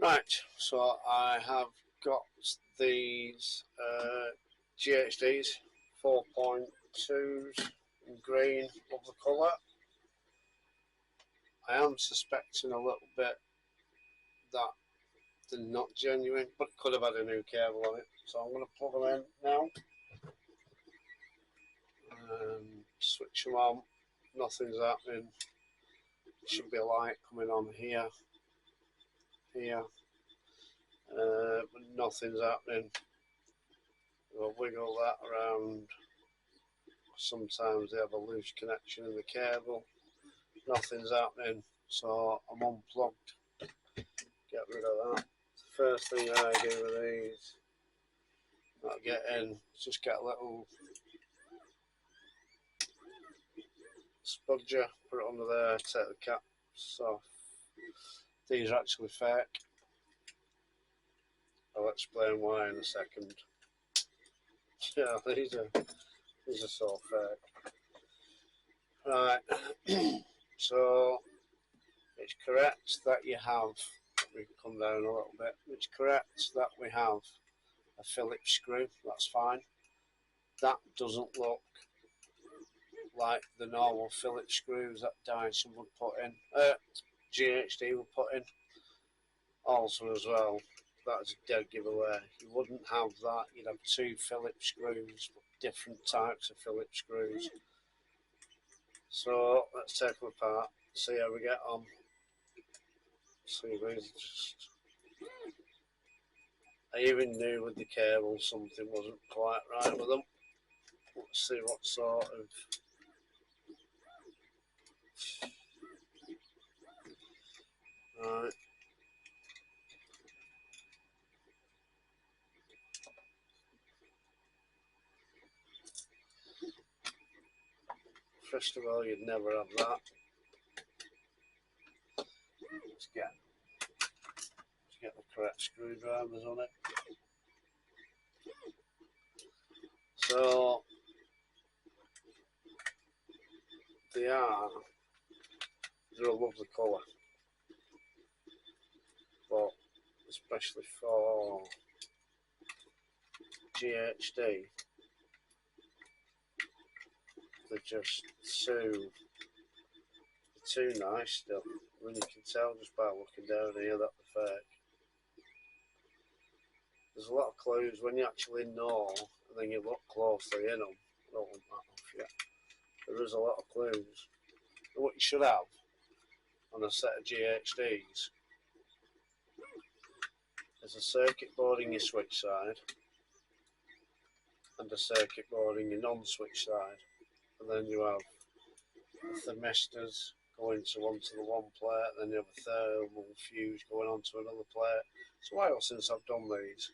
Right, so I have got these GHDs 4.2s in green, love the colour. I am suspecting a little bit that they're not genuine, but it could have had a new cable on it. So I'm going to plug them in now. Switch them on. Nothing's happening. Should be a light coming on here, but nothing's happening. We'll wiggle that around. Sometimes they have a loose connection in the cable. Nothing's happening, so I'm unplugged. Get rid of that. The first thing I do with these, I'll get in, just get a little spudger, put it under there, take the caps off. These are actually fake. I'll explain why in a second. Yeah, these are so fake. Right, so it's correct that you have, we can come down a little bit, it's correct that we have a Phillips screw, that's fine. That doesn't look like the normal Phillips screws that Dyson would put in, GHD would put in. Also as well, that's a dead giveaway. You wouldn't have that, you'd have two Phillips screws, but different types of Phillips screws. So let's take them apart, see how we get on. See, these are just, I even knew with the cable something wasn't quite right with them. Let's see what sort of right. First of all, you'd never have that. Let's get the correct screwdrivers on it. So they're a lovely colour, but especially for GHD, they're just too nice still. I mean, you can tell just by looking down here that they're fake. There's a lot of clues when you actually know, and then you look closely in them. I don't want that off yet. There is a lot of clues. And what you should have on a set of GHDs is a circuit board in your switch side and a circuit board in your non-switch side, and then you have thermistors going onto the one plate, then you have a thermal fuse going onto another plate. It's a while since I've done these,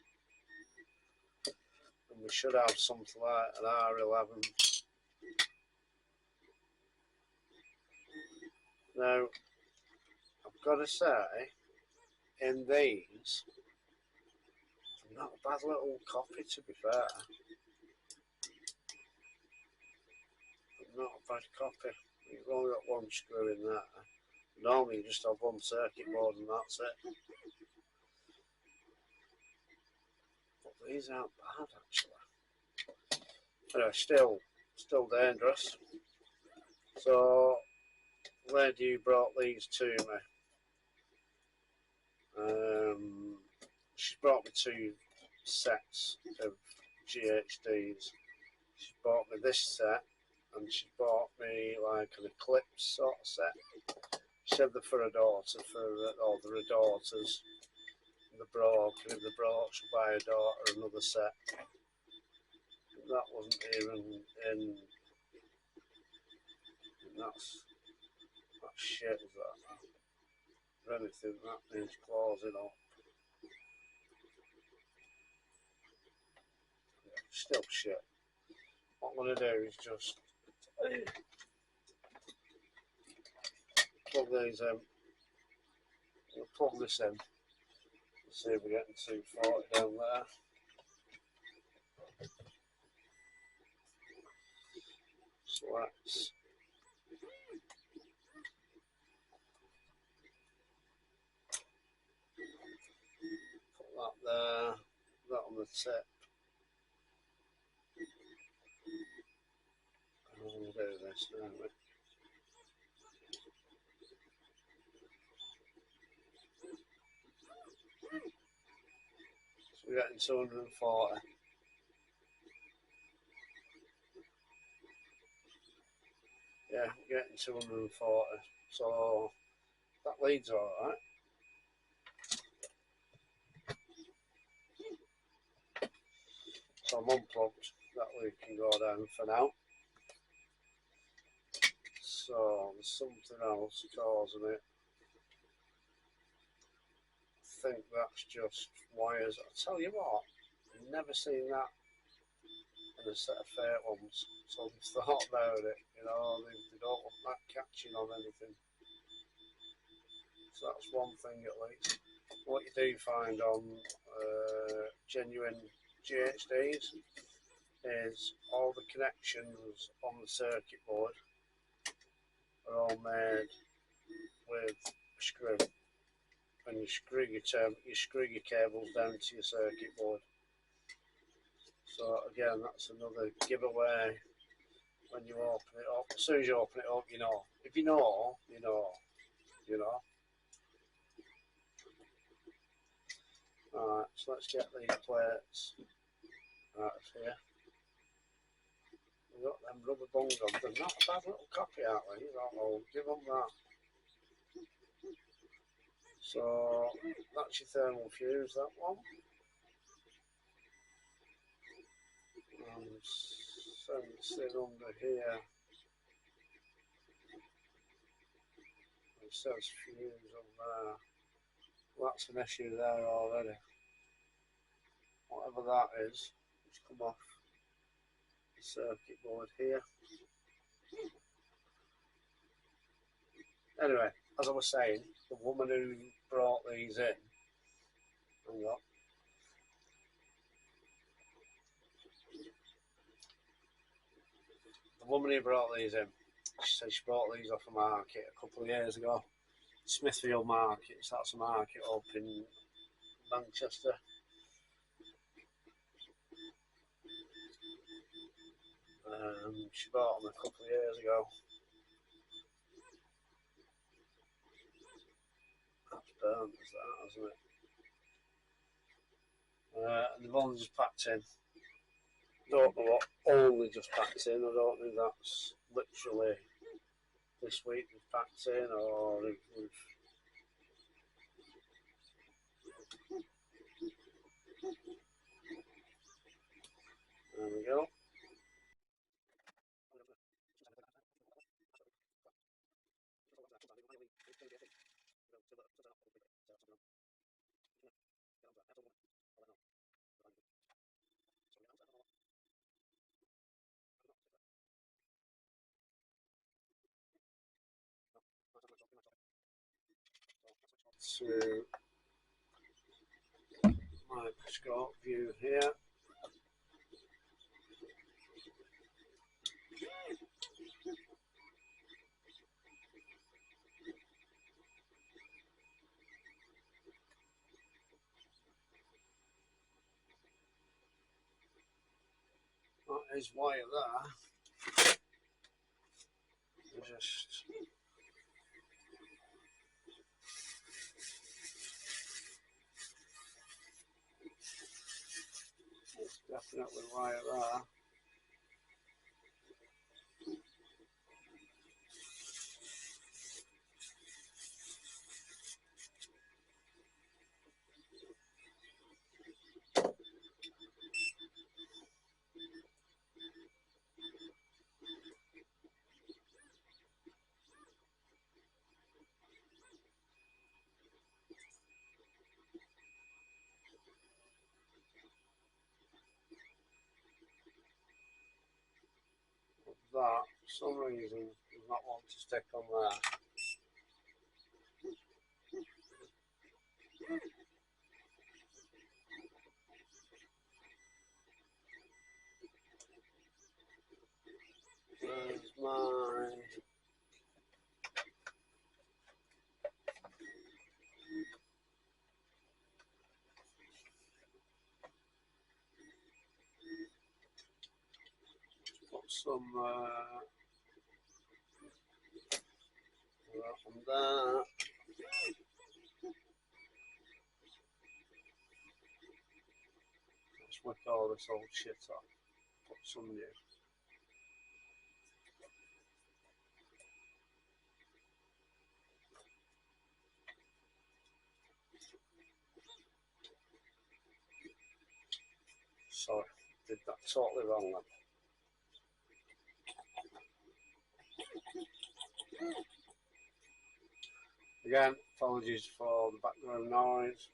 and we should have something like an R11. Now, I've got to say, in these, they're not a bad little copy, to be fair. Not a bad copy. You've only got one screw in there. Normally you just have one circuit board and that's it. But these aren't bad actually. Anyway, still dangerous. So, lady who brought these to me, she's brought me two sets of GHDs. She bought me this set, and she bought me like an Eclipse sort of set. She said they're for her daughter, all the daughters. The broke, and if the broke, she'll buy her daughter another set. That wasn't even in. That's shit, is that? If anything, that needs closing up. Yeah, still shit. What I'm going to do is just plug these in. We'll plug this in. Let's see if we're getting 240 down there. So let's the tip. We'll do this, don't we? So we're getting 240. Yeah, we're getting 240. So that leads all right. So I'm unplugged. That lead can go down for now. So there's something else causing it. I think that's just wires. I tell you what, I've never seen that in a set of fake ones. So I've thought about it. You know, they don't want that catching on anything. So that's one thing at least. What you do find on genuine GHDs is all the connections on the circuit board are all made with a screw, and you screw your cables down to your circuit board. So again, that's another giveaway when you open it up. As soon as you open it up, you know. If you know, you know. You know. Alright, so let's get these plates out of here. We've got them rubber bungs on. They're not a bad little copy, aren't they? I'll give them that. So that's your thermal fuse, that one. And sensing under here. It says fuse on there. Well, that's an issue there already. Whatever that is, it's come off the circuit board here. Anyway, as I was saying, the woman who brought these in, she said she brought these off a market a couple of years ago. Smithfield market, so that's a market up in Manchester. She bought them a couple of years ago. That's burnt, is that, isn't it? And the ones just packed in. Don't know what only just packed in. I don't think that's literally this week we've packed in, or we've there we go. To microscope view here. That is wire there. Just definitely wire there. That, for some reason, does not want to stick on there. There's my some from there. Let's wick all this old shit off. Put some new. Sorry, did that totally wrong then. Again, apologies for the background noise.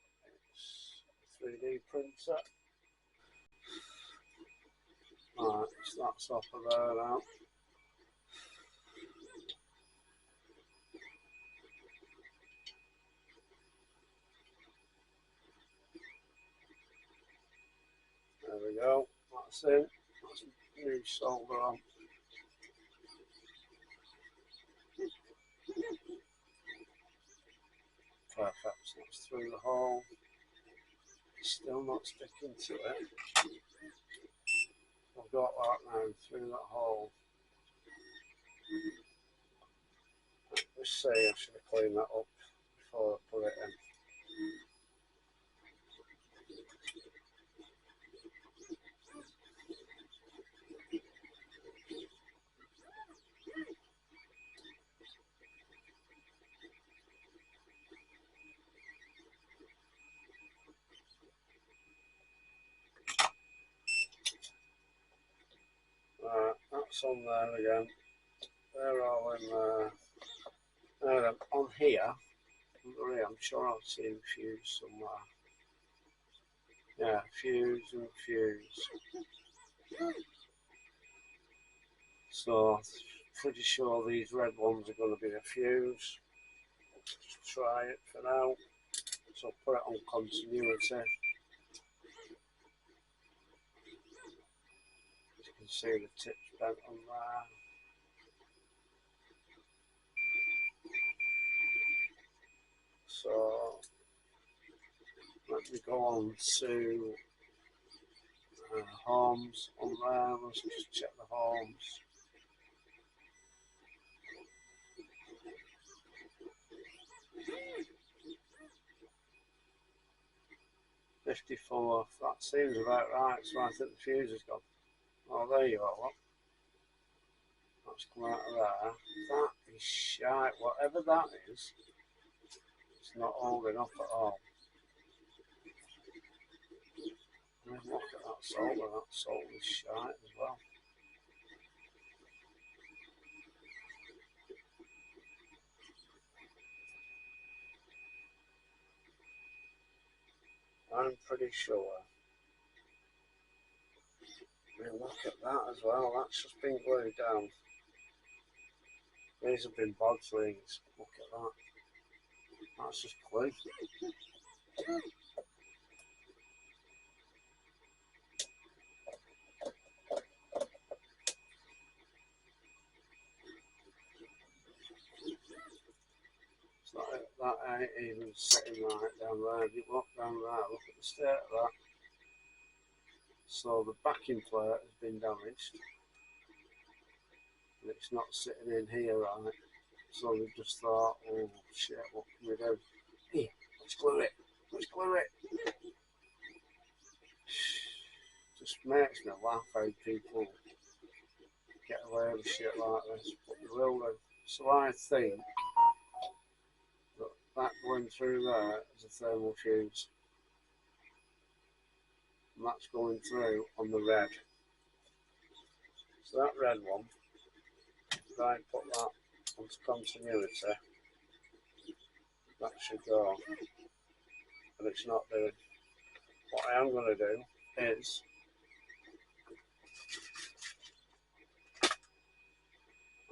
It's a 3D printer. Alright, so that's off of there now. There we go, that's in. That's new solder on. Perfect, so that's through the hole. Still not sticking to it. I've got that now through that hole. Let's see, I should have cleaned that up before I put it in. Right, that's on there again. They're all in there. On here, I'm sure I've seen fuse somewhere. Yeah, fuse and fuse. So, pretty sure these red ones are going to be a fuse. Just try it for now. So, put it on continuity. You can see the tips bent on there. So, let me go on to homes on there. Let's just check the homes. $54, that seems about right, so I think the fuse has gone. Oh, there you are, look. That's come out of there. That is shite, whatever that is, it's not holding up at all. I mean, look at that solder is shite as well. I'm pretty sure. I mean, look at that as well, that's just been glued down. These have been bodge rings, look at that. That's just glue. So that ain't even sitting right down there. If you look down there, look at the state of that. So the backing plate has been damaged. And it's not sitting in here right. So we just thought, oh shit, what can we do? Here, let's glue it. Let's glue it. Just makes me laugh how people get away with shit like this, but they will do. So I think that going through there is a thermal fuse. And that's going through on the red. So that red one, if I put that onto continuity, that should go. But it's not doing. What I am going to do is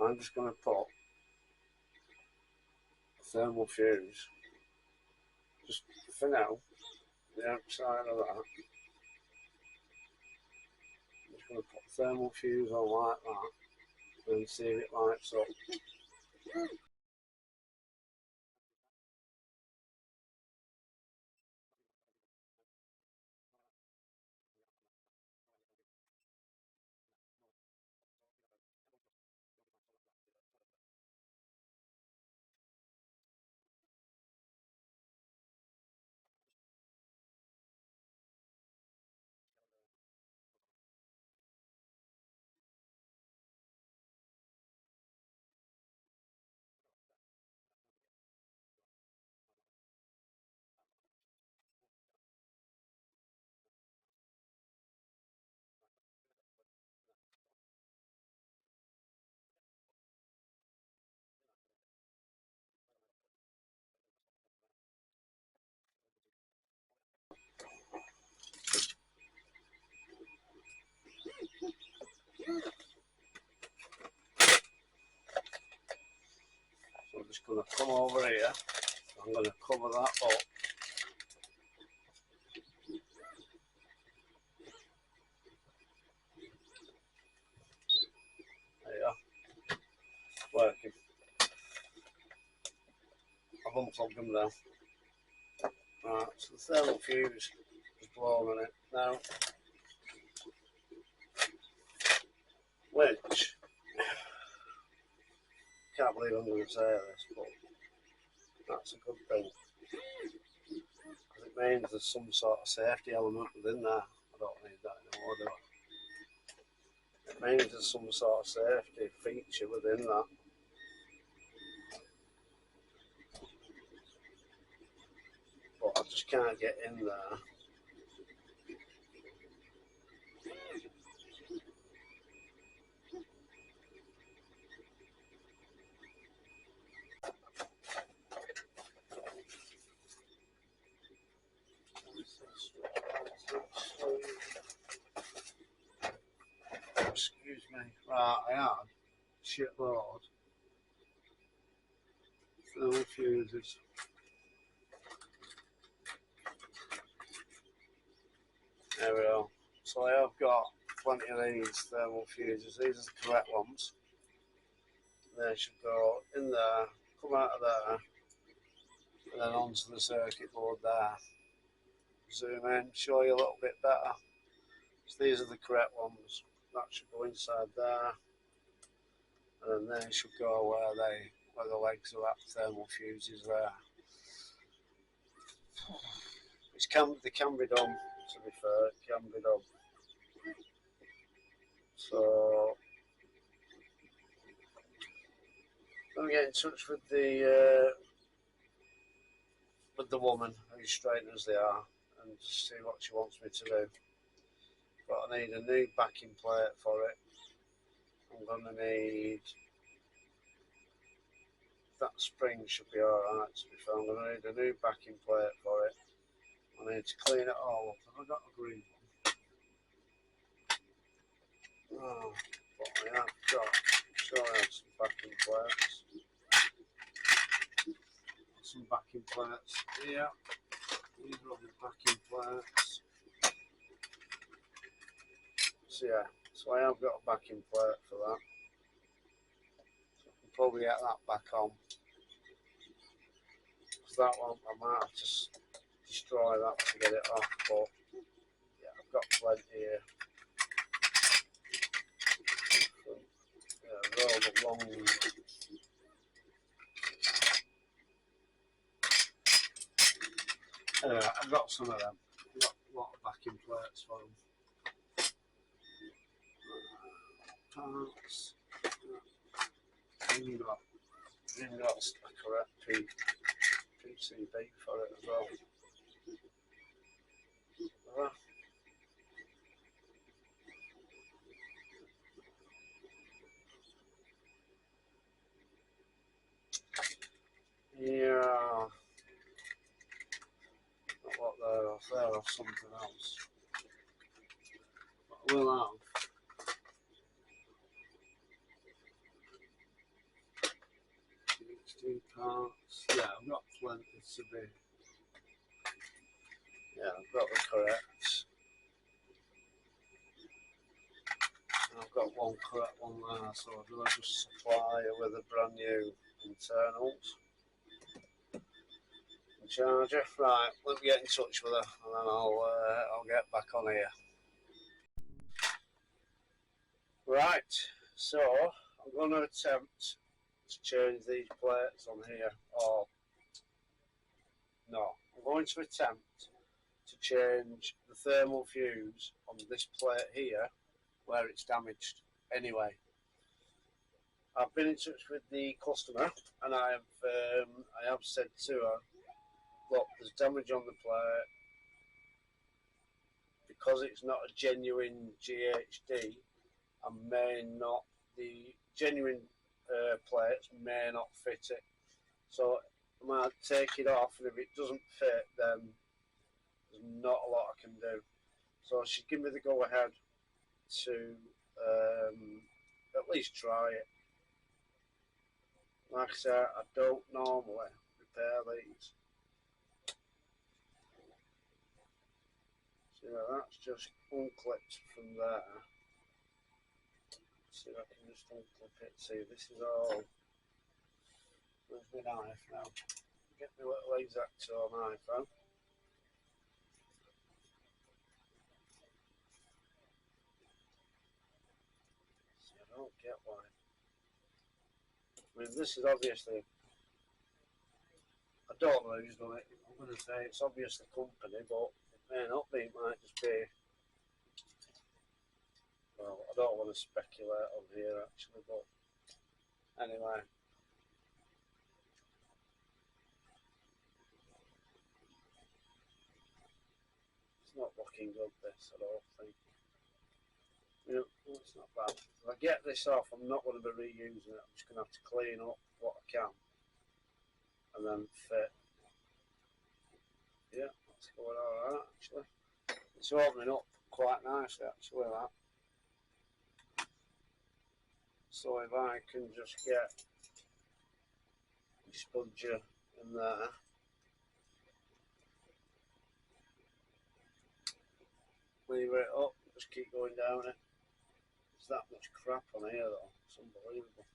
I'm just going to put a thermal fuse, just for now, the outside of that. I'm just going to put a thermal fuse on like that and see if it lights up. going to come over here. I'm going to cover that up. There you are. Working. I've unplugged them now. Right, so the thermal fuse is blown on it now. Which, can't believe I'm going to say this, but that's a good thing. Because it means there's some sort of safety element within there. I don't need that anymore, do I? It means there's some sort of safety feature within that. But I just can't get in there. Excuse me. Right, I had shitload thermal fuses. There we go. So I have got plenty of these thermal fuses. These are the correct ones. They should go in there, come out of there, and then onto the circuit board there. Zoom in, show you a little bit better. So these are the correct ones. That should go inside there, and then they should go where the legs of that thermal fuse is there. They can be done, to be fair, it can be done. So let me get in touch with the woman whose straighteners they are and see what she wants me to do. But I need a new backing plate for it. I'm going to need, that spring should be alright to be fair. I'm going to need a new backing plate for it. I need to clean it all up. Have I got a green one? Oh, but I have got, sure I have some backing plates. Some backing plates here. These are the backing plates. So yeah, so I have got a backing plate for that. So I can probably get that back on. Because that one, I might have to destroy that to get it off, but yeah, I've got plenty here. Yeah, roll the long. Anyway, I've got some of them. I've got a lot of backing plates for them. Parts. Even got a correct PCB for it as well. Yeah. Not what they're off. They're off something else. But I will have. GHD parts. Yeah, I've got plenty to be. Yeah, I've got the correct. I've got one correct one there, so I'll just supply it with a brand new internals. And charger. Right, let me get in touch with her and then I'll get back on here. Right, so I'm going to attempt to change these plates on here, or no, I'm going to attempt to change the thermal fuse on this plate here where it's damaged anyway. I've been in touch with the customer and I have said to her, look, there's damage on the plate because it's not a genuine GHD. The genuine plates may not fit it, so I might take it off, and if it doesn't fit, then there's not a lot I can do. So she's given me the go ahead to at least try it. Like I said, I don't normally repair these. So that's just unclipped from there. See if I can just unclip it. See, this is all. Where's my knife now? Get my little X-Acto knife out. See, I don't get why. I mean, this is obviously. I don't know who's done it. I'm going to say it's obviously company, but it may not be. It might just be. Well, I don't want to speculate on here actually, but anyway. It's not looking good, this, I don't think. You know, it's not bad. If I get this off, I'm not going to be reusing it. I'm just going to have to clean up what I can and then fit. Yeah, that's going alright actually. It's opening up quite nicely actually, that. So if I can just get the spudger in there. Lever it up, just keep going down it. There's that much crap on here though, it's unbelievable.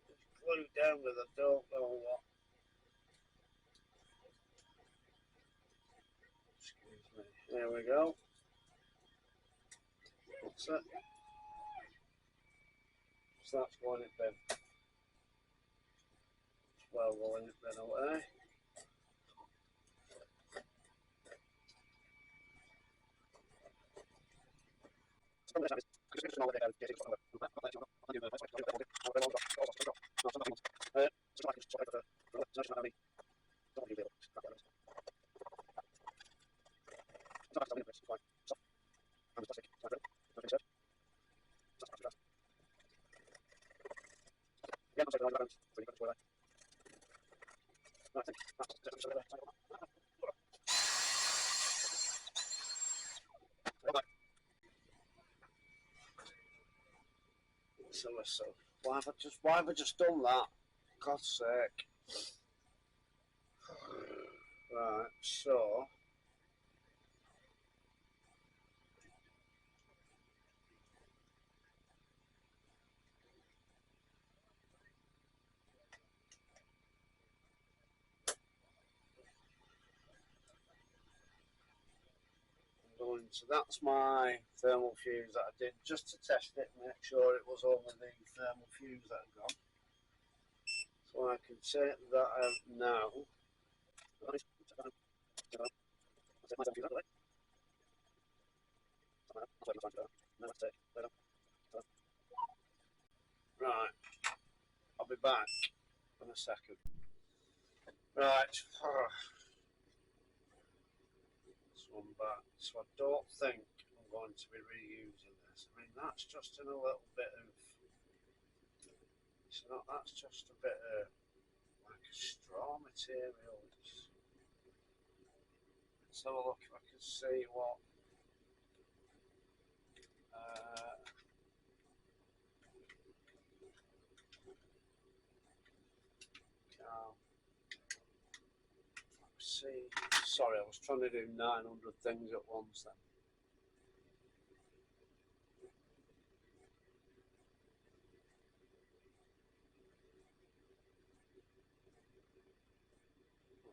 It's glued down with I don't know what. Excuse me. There we go. That's it. So that's going in bin. Well, going in bin away. So why have I just done that? God's sake. Right, so so that's my thermal fuse that I did just to test it and make sure it was only the thermal fuse that had gone. So I can take that out now. Right, I'll be back in a second. Right, this one back. So I don't think I'm going to be reusing this. I mean, that's just in a little bit of. It's not. That's just a bit of like a straw material. Let's have a look if I can see what. See, sorry, I was trying to do 900 things at once then.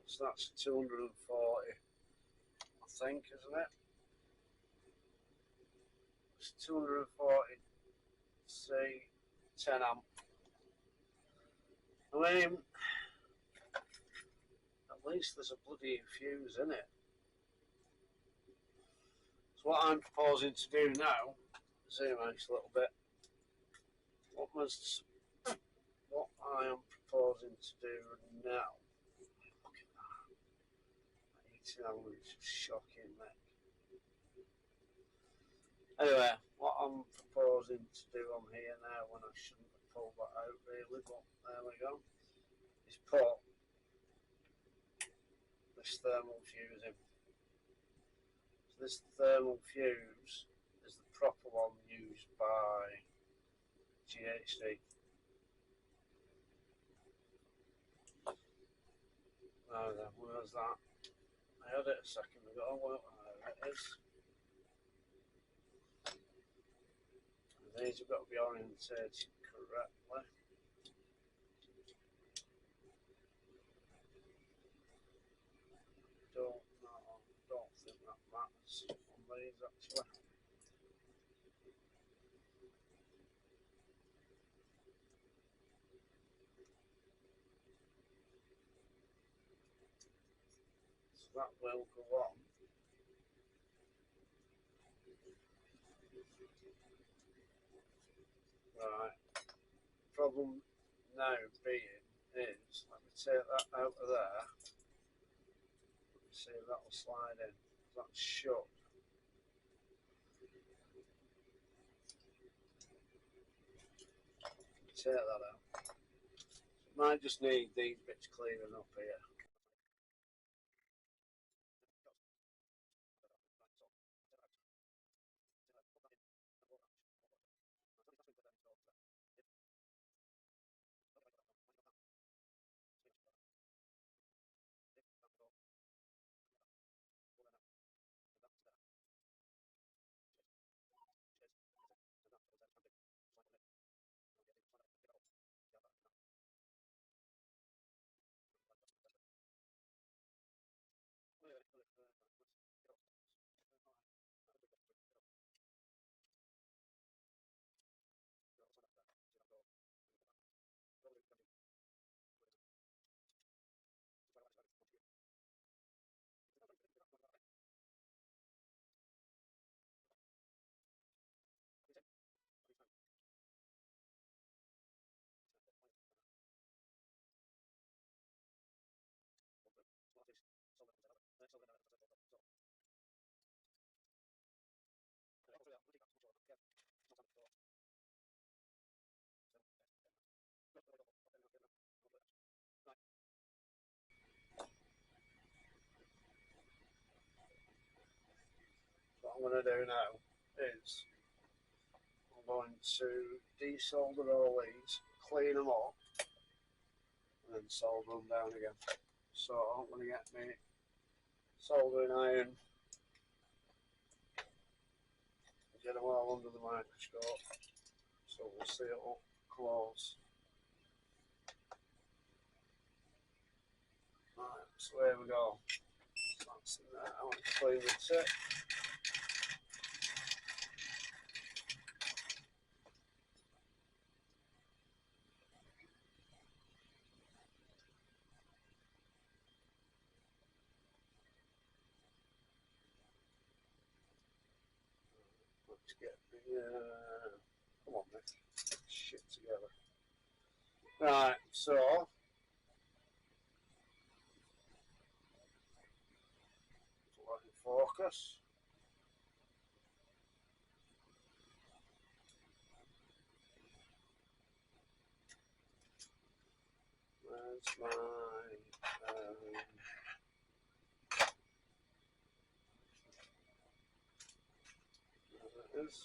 So that's 240, I think, isn't it? It's 240, see, 10 amp. I mean, at least there's a bloody fuse in it. So what I'm proposing to do now, zoom out a little bit, what I am proposing to do now, look at that, eating hour is shocking, mate. Anyway, what I'm proposing to do on here now, when I shouldn't have pull that out really, but there we go. He's put this thermal fuse in. So this thermal fuse is the proper one used by GHD. Now then, where's that? I had it a second ago. Well, there it is. And these have got to be orientated correctly. Don't think that matters on these actually. So that will go on. Right. Problem now being is, let me take that out of there. See if that will slide in. That's shut. Take that out. Might just need these bits cleaning up here. What I'm going to do now is I'm going to desolder all these, clean them up, and then solder them down again. So I'm going to get my soldering iron, get them all under the microscope, so we'll see it up close. Right, so here we go. That's in there. I want to clean the tip. Let's get the come on, mate. Shit together. Right, so let it focus. Where's my there it is.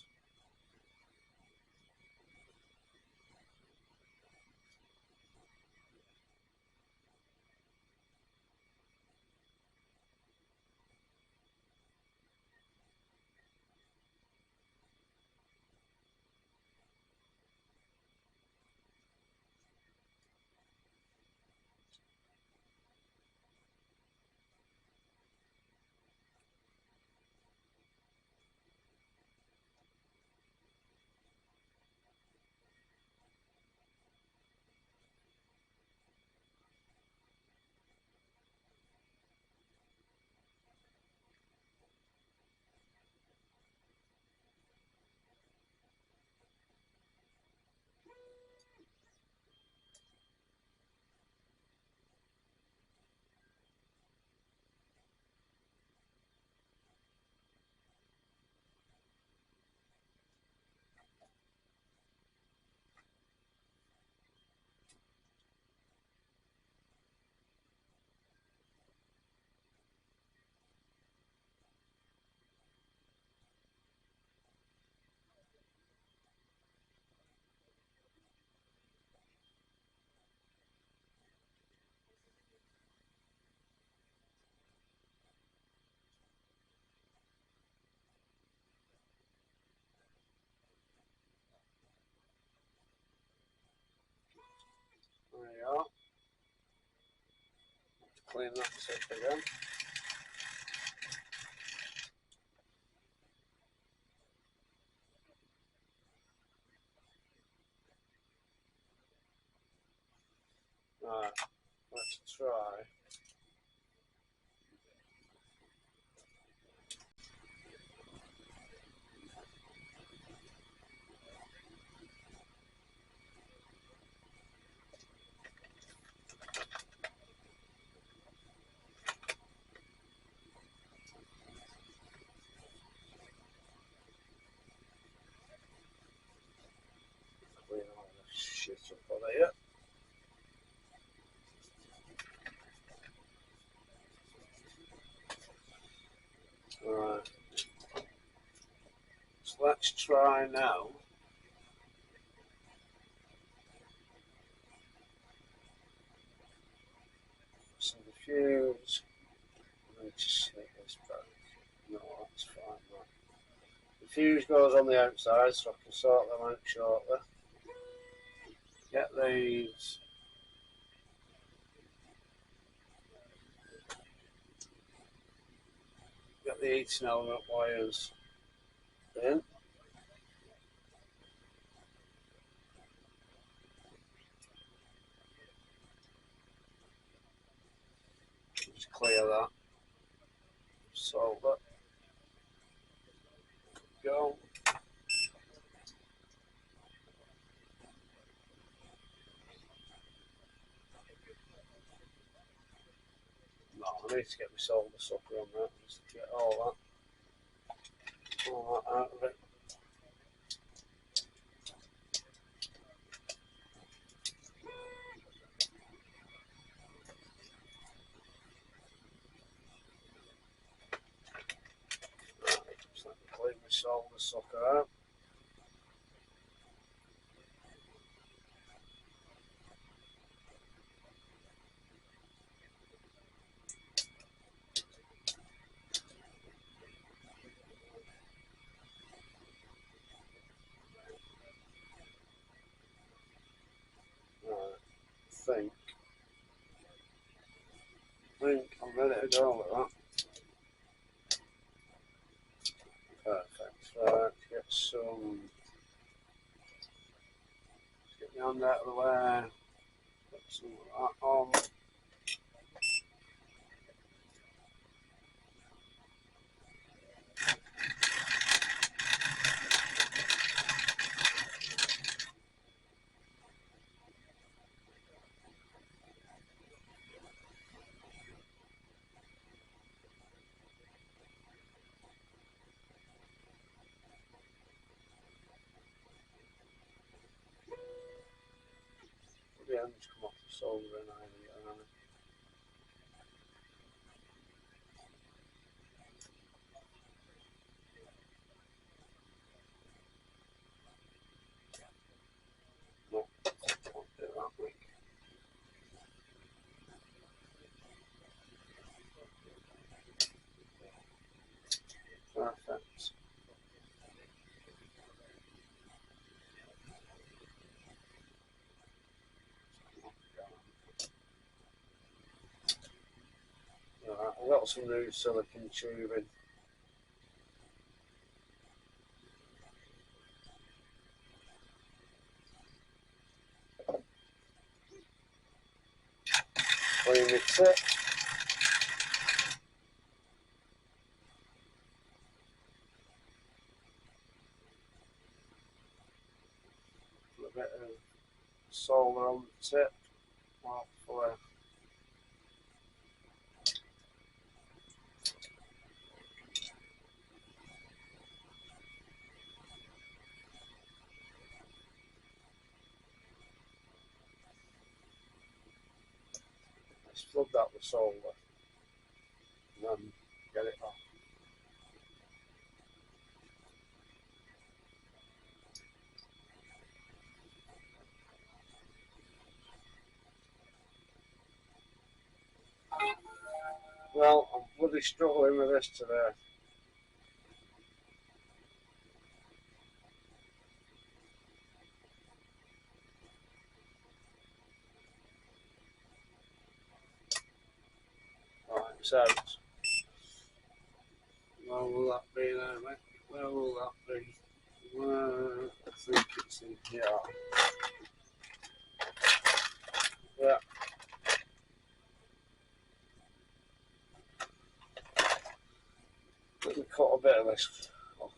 There you are. Clean that tip again. Right, let's try. Clean all this shit up on here. Right. So let's try now. So the fuse. Let me just sneak this back. No, that's fine. Right. The fuse goes on the outside, so I can sort them out shortly. Get these. Get the heating element wires in. Just clear that. Solve it. Go. No, I need to get my solder sucker on that. Just to get all that out of it. Right, just let me clean my solder sucker out. Right, I think I'm ready to go with that. Perfect. Right, get some. Get the hand out of the way. Put some of that on. The ends come off the solder and I no, won't do that week. Perfect. Right, I've got some new silicon tubing. Clean the tip. Put a bit of solder on the tip. Hopefully. Let's plug that with solder and then get it off. Well, I'm bloody struggling with this today. this out. Where will that be now, mate? Where will that be? Where? I think it's in here. Yeah. Let me cut a bit of this off.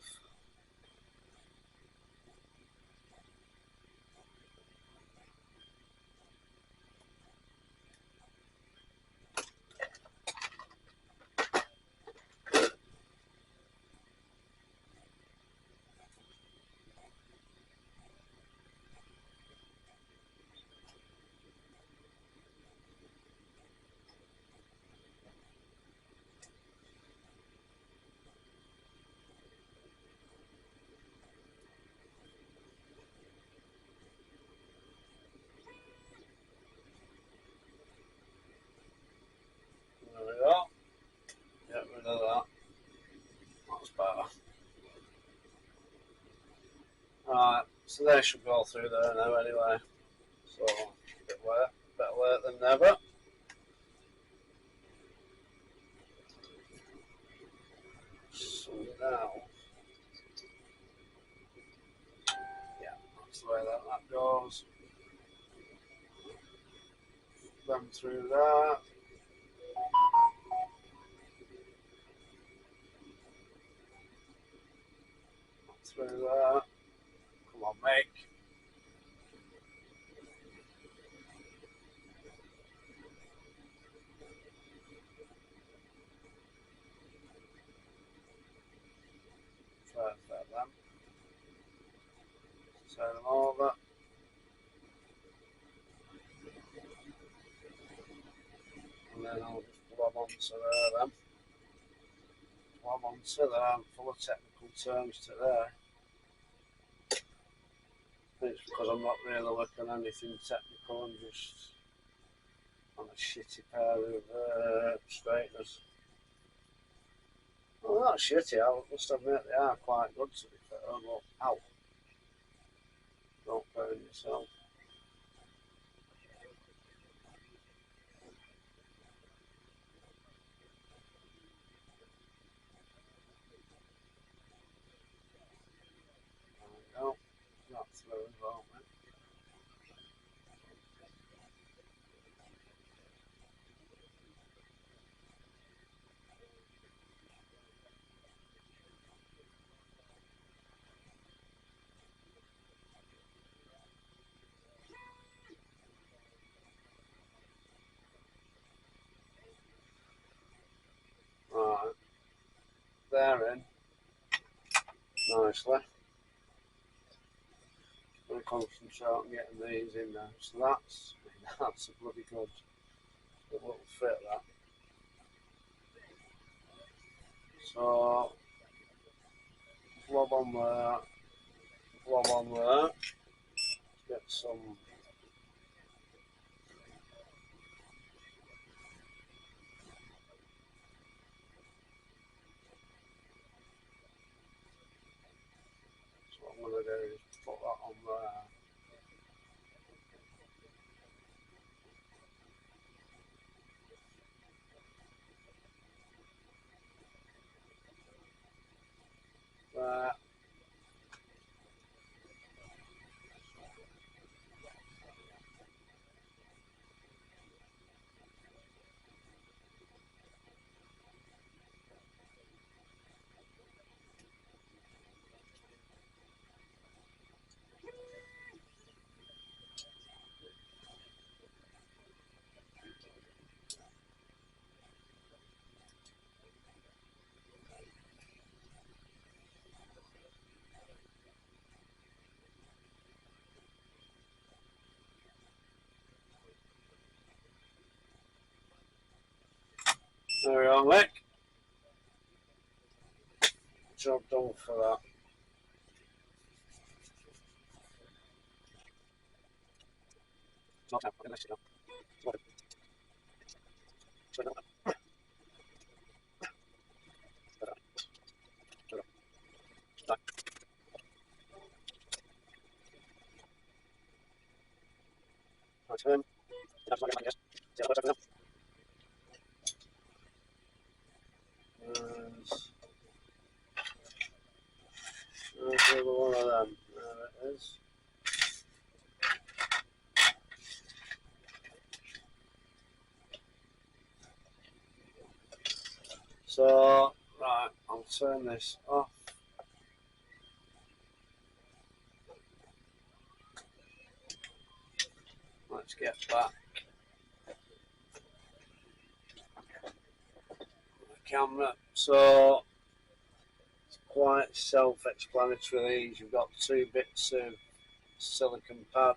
There we go. Get rid of that. That's better. Right, so they should go through there now anyway. So, a bit late, better late than never. So now, yeah, that's the way that goes. Them through that. Through that. Come on, mate. Perfect then. Turn them over. And then I'll just blob onto there then. Blob onto there. I'm full of technical terms to there. It's because I'm not really looking at anything technical. I'm just on a shitty pair of straighteners. Well, not shitty. I must admit they are quite good to be fair. But, ow. Don't burn yourself. There we go. That's through as well, mate. Right. They're in. Nicely. I'm going to concentrate on getting these in now. So that's a bloody good little fit, that. So, blob on there, blob on there. Get some. So what I'm going to do is put that on there. There. There we are, mate. Job done for that. Not out, let's go. There's another one of them. There it is. So, right, I'll turn this off. Let's get back the camera. So, it's quite self-explanatory. You've got 2 bits of silicon pad.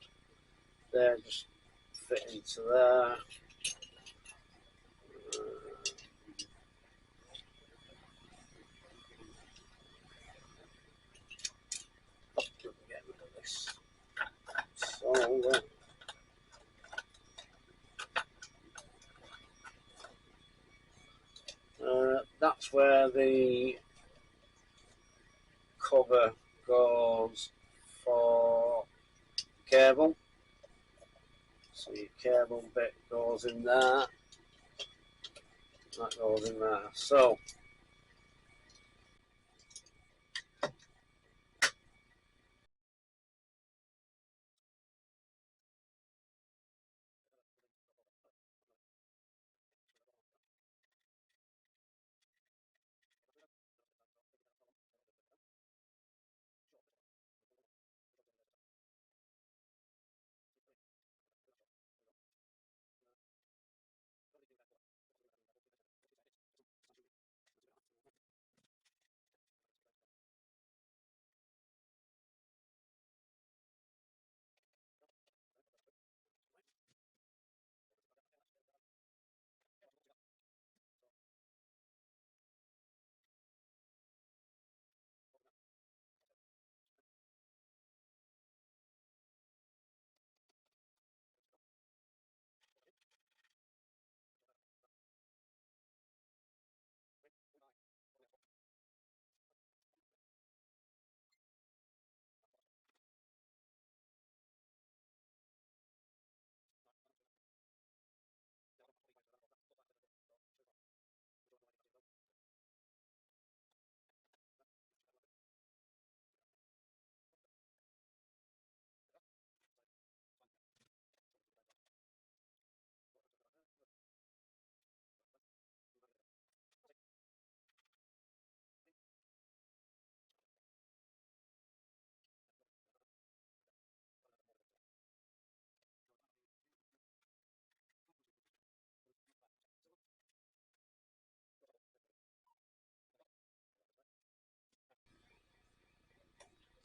They're just fit into there. Get rid of this. So, that's where the cover goes for cable. So your cable bit goes in there. That goes in there. So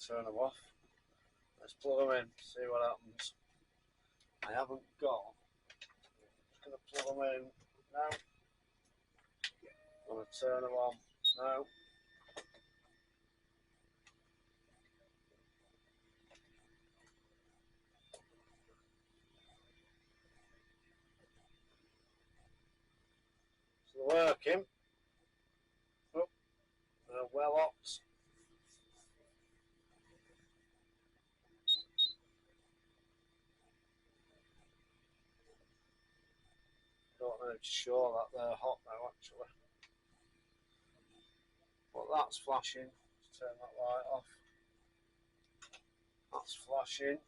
turn them off. Let's plug them in, see what happens. I haven't got. I'm just going to plug them in now. I'm going to turn them on now. So they're working. Oh, they're well ops. Don't know to show that they're hot now actually. But that's flashing. Let's turn that light off. That's flashing.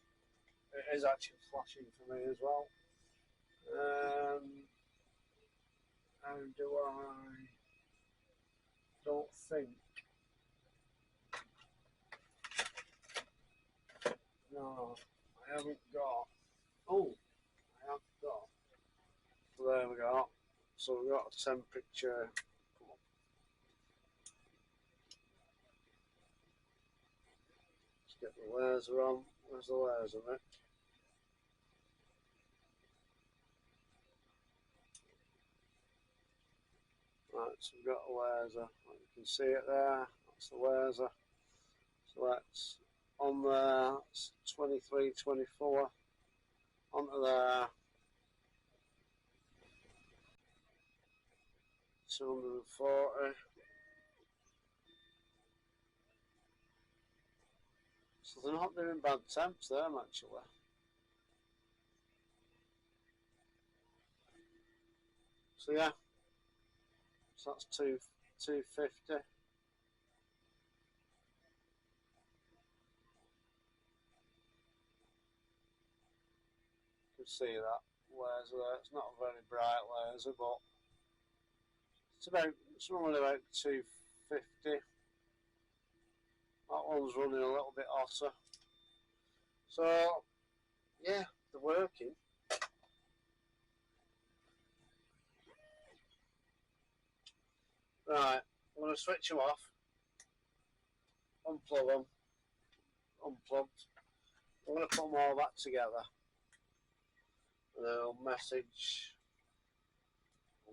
It is actually flashing for me as well. How do I? Don't think. No, I haven't got. Oh, I have got. So there we go. So we've got a temperature. Come on. Let's get the laser on. Where's the laser, mate? Right, so we've got a laser. You can see it there. That's the laser. So that's on there. It's 23, 24. Onto there. 240. So they're not doing bad temps there, actually. So yeah, so that's 250. You can see that laser there. It's not a very bright laser, but it's running about 250. That one's running a little bit hotter. So yeah, they're working. Right, I'm going to switch them off, unplug them, unplugged. I'm going to put them all back together, and then I'll message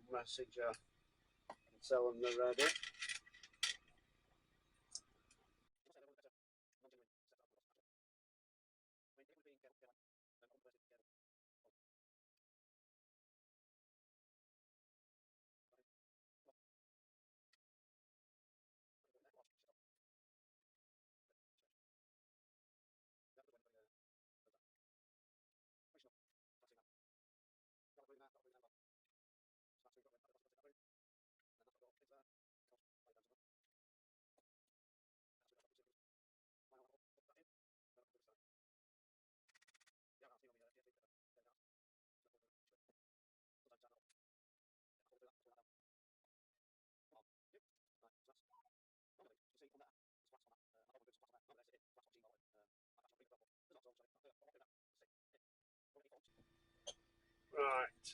her and tell them they're ready. Right,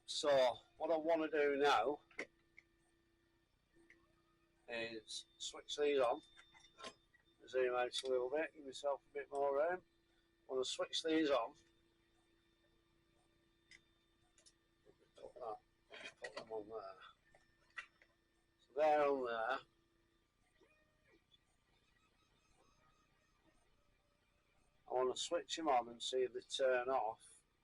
so what I want to do now is switch these on, zoom out a little bit, give myself a bit more room. I want to switch these on, put them on there. So they're on there. I want to switch them on and see if they turn off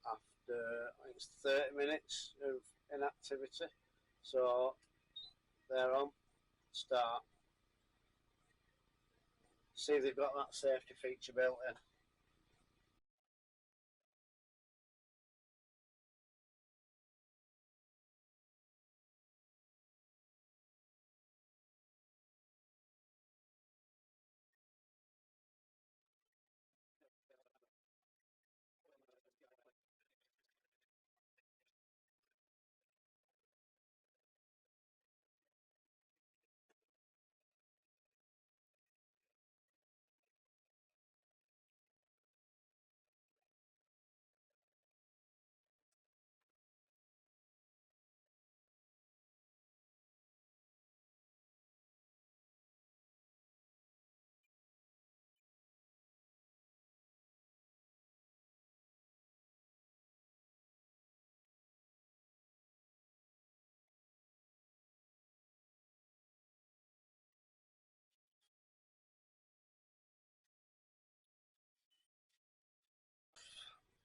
after, I think it's 30 minutes of inactivity. So they're on, start. See if they've got that safety feature built in.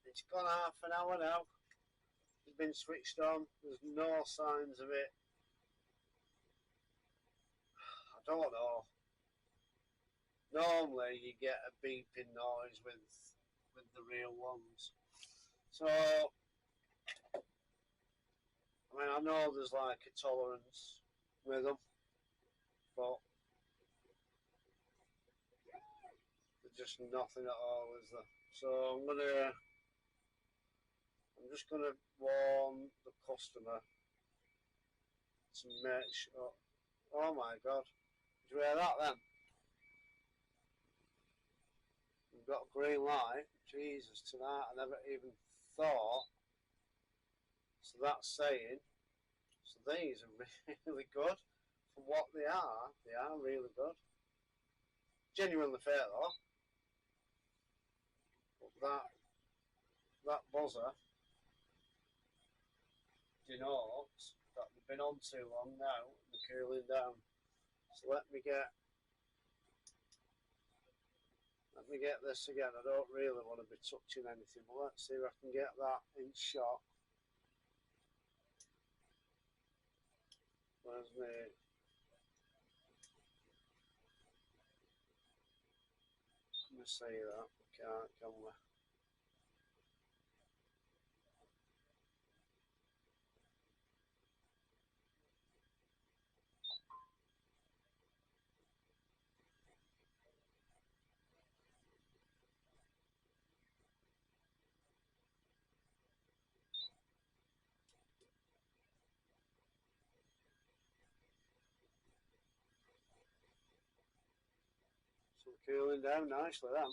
It's gone half an hour now. It's been switched on. There's no signs of it. I don't know. Normally you get a beeping noise with the real ones. So I mean, I know there's like a tolerance with them, but they're just nothing at all, is there? So I'm just gonna warn the customer to make sure. Oh my god! Did you hear that then? We've got a green light. Jesus, to that I never even thought. So that's saying, so these are really good for what they are. They are really good. Genuinely fair though. But that buzzer denotes that they've been on too long now. They're cooling down. So let me get this again. I don't really want to be touching anything, but let's see if I can get that in shot. Where's me? Can we see that? We can't, can we? So cooling down nicely then.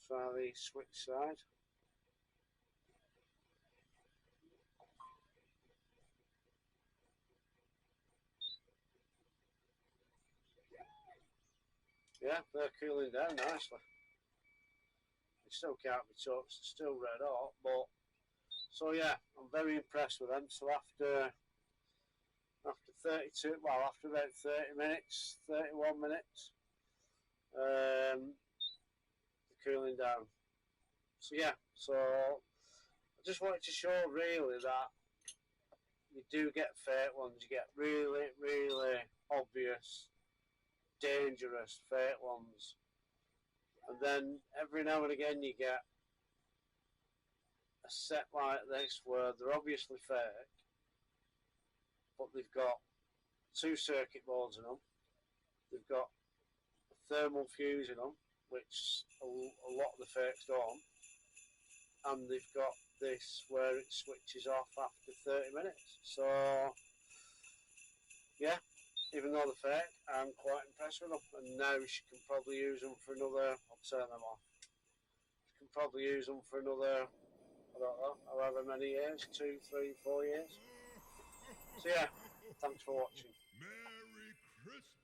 Try the switch side. Yeah, they're cooling down nicely. They still can't be touched, still red hot, but so yeah, I'm very impressed with them. So after 32, well, after about 30 minutes, 31 minutes, they're cooling down. So yeah, so I just wanted to show really that you do get fake ones. You get really, really obvious, dangerous fake ones, and then every now and again you get a set like this where they're obviously fake, but they've got two circuit boards in them. They've got a thermal fuse in them, which a lot of the fakes don't, and they've got this where it switches off after 30 minutes. So yeah, even though they're fake, I'm quite impressed with them. And now she can probably use them for another. I'll turn them off. She can probably use them for another, I don't know, however many years, 2, 3, 4 years. So yeah, thanks for watching. Merry Christmas!